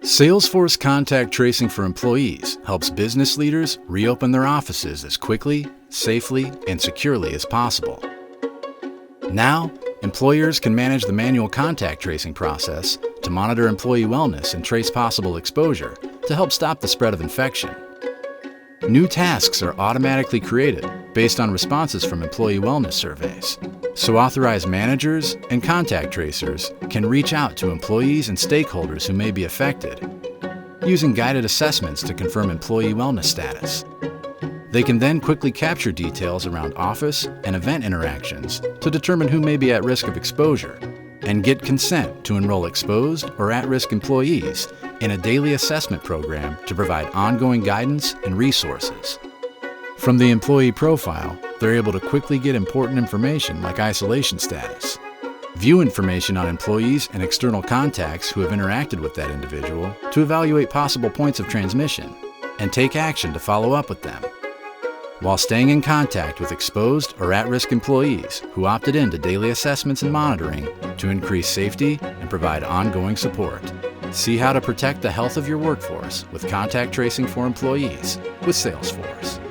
Salesforce Contact Tracing for employees helps business leaders reopen their offices as quickly, safely, and securely as possible. Now, employers can manage the manual contact tracing process to monitor employee wellness and trace possible exposure to help stop the spread of infection. New tasks are automatically created based on responses from employee wellness surveys, so authorized managers and contact tracers can reach out to employees and stakeholders who may be affected, using guided assessments to confirm employee wellness status. They can then quickly capture details around office and event interactions to determine who may be at risk of exposure and get consent to enroll exposed or at-risk employees in a daily assessment program to provide ongoing guidance and resources. From the employee profile, they're able to quickly get important information like isolation status, view information on employees and external contacts who have interacted with that individual to evaluate possible points of transmission, and take action to follow up with them, while staying in contact with exposed or at-risk employees who opted into daily assessments and monitoring to increase safety and provide ongoing support. See how to protect the health of your workforce with contact tracing for employees with Salesforce.